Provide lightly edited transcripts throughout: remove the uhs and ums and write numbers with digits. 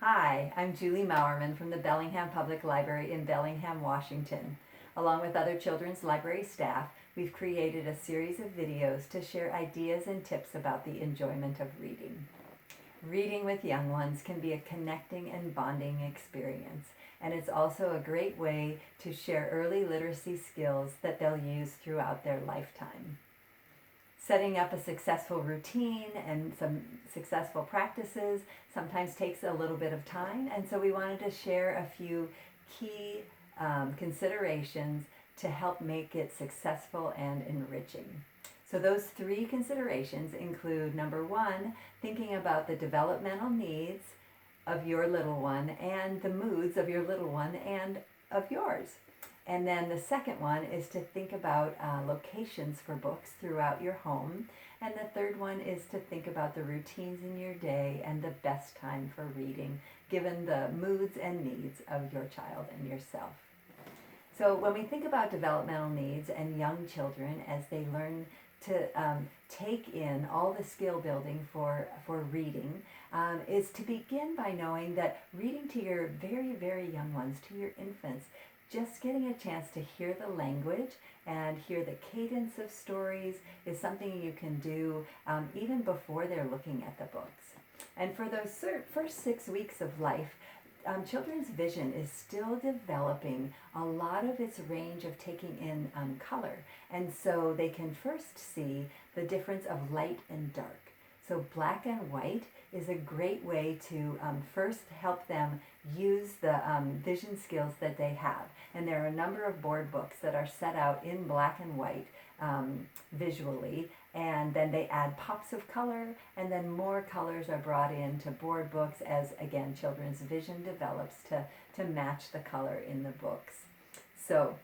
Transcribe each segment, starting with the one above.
Hi, I'm Julie Maurerman from the Bellingham Public Library in Bellingham, Washington. Along with other children's library staff, we've created a series of videos to share ideas and tips about the enjoyment of reading. Reading with young ones can be a connecting and bonding experience, and it's also a great way to share early literacy skills that they'll use throughout their lifetime. Setting up a successful routine and some successful practices sometimes takes a little bit of time, and so we wanted to share a few key considerations to help make it successful and enriching. So those three considerations include, number one, thinking about the developmental needs of your little one and the moods of your little one and of yours. And then the second one is to think about locations for books throughout your home. And the third one is to think about the routines in your day and the best time for reading, given the moods and needs of your child and yourself. So when we think about developmental needs and young children as they learn to take in all the skill building for reading, is to begin by knowing that reading to your very, very young ones, to your infants, just getting a chance to hear the language and hear the cadence of stories is something you can do even before they're looking at the books. And for those first 6 weeks of life, children's vision is still developing a lot of its range of taking in color. And so they can first see the difference of light and dark. So black and white is a great way to first help them use the vision skills that they have. And there are a number of board books that are set out in black and white visually, and then they add pops of color, and then more colors are brought into board books as, again, children's vision develops to match the color in the books. So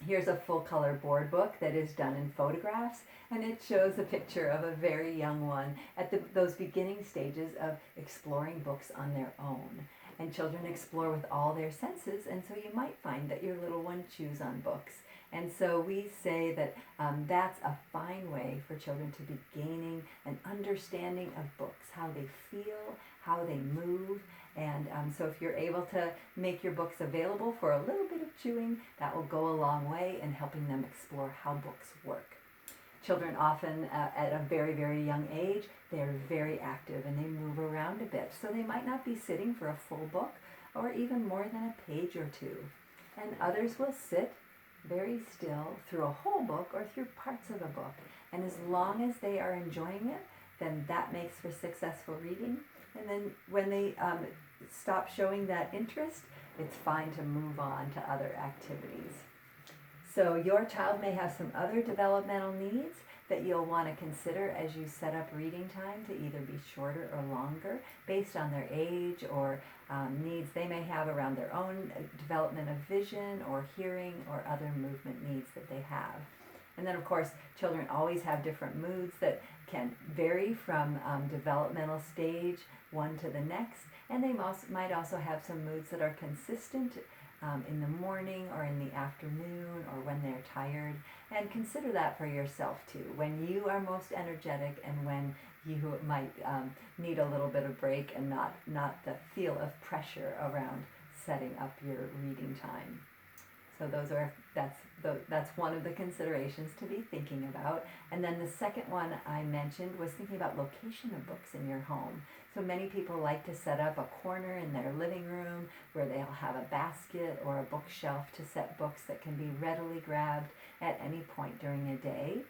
here's a full color board book that is done in photographs, and it shows a picture of a very young one at those beginning stages of exploring books on their own. And children explore with all their senses, and so you might find that your little one chews on books. And so we say that that's a fine way for children to be gaining an understanding of books, how they feel, how they move. And so if you're able to make your books available for a little bit of chewing, that will go a long way in helping them explore how books work. Children often, at a very, very young age, they're very active and they move around a bit. So they might not be sitting for a full book or even more than a page or two. And others will sit very still through a whole book or through parts of a book. And as long as they are enjoying it, then that makes for successful reading. And then when they stop showing that interest, it's fine to move on to other activities. So your child may have some other developmental needs that you'll want to consider as you set up reading time to either be shorter or longer based on their age or needs they may have around their own development of vision or hearing or other movement needs that they have. And then, of course, children always have different moods that can vary from developmental stage one to the next. And they might also have some moods that are consistent in the morning or in the afternoon or when they're tired. And consider that for yourself too, when you are most energetic and when you might need a little bit of break and not the feel of pressure around setting up your reading time. So that's one of the considerations to be thinking about. And then the second one I mentioned was thinking about location of books in your home. So many people like to set up a corner in their living room where they'll have a basket or a bookshelf to set books that can be readily grabbed at any point during a day.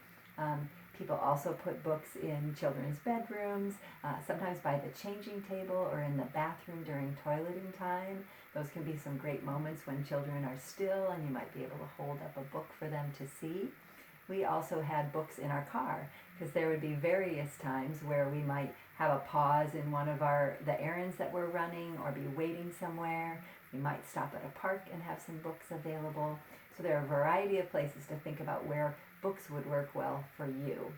People also put books in children's bedrooms, sometimes by the changing table or in the bathroom during toileting time. Those can be some great moments when children are still and you might be able to hold up a book for them to see. We also had books in our car because there would be various times where we might have a pause in one of the errands that we're running or be waiting somewhere. We might stop at a park and have some books available. So there are a variety of places to think about where books would work well for you.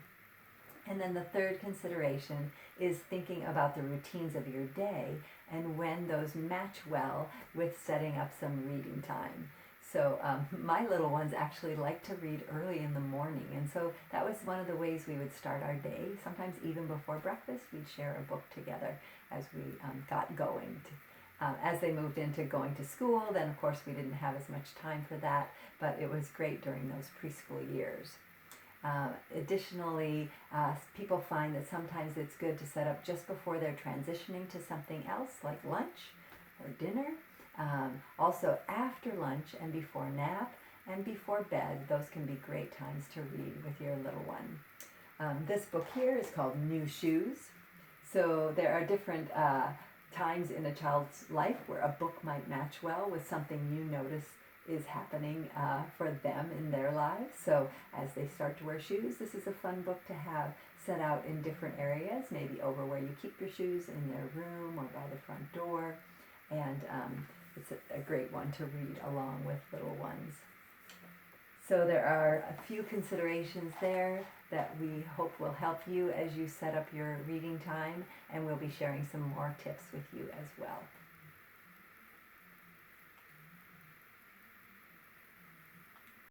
And then the third consideration is thinking about the routines of your day and when those match well with setting up some reading time. So my little ones actually like to read early in the morning, and so that was one of the ways we would start our day. Sometimes even before breakfast, we'd share a book together as we got going. As they moved into going to school, then of course we didn't have as much time for that, but it was great during those preschool years. Additionally, people find that sometimes it's good to set up just before they're transitioning to something else, like lunch or dinner. Also after lunch and before nap and before bed, those can be great times to read with your little one. This book here is called New Shoes. So there are different times in a child's life where a book might match well with something you notice is happening for them in their lives. So as they start to wear shoes, this is a fun book to have set out in different areas, maybe over where you keep your shoes in their room or by the front door. And it's a great one to read along with little ones. So there are a few considerations there that we hope will help you as you set up your reading time, and we'll be sharing some more tips with you as well.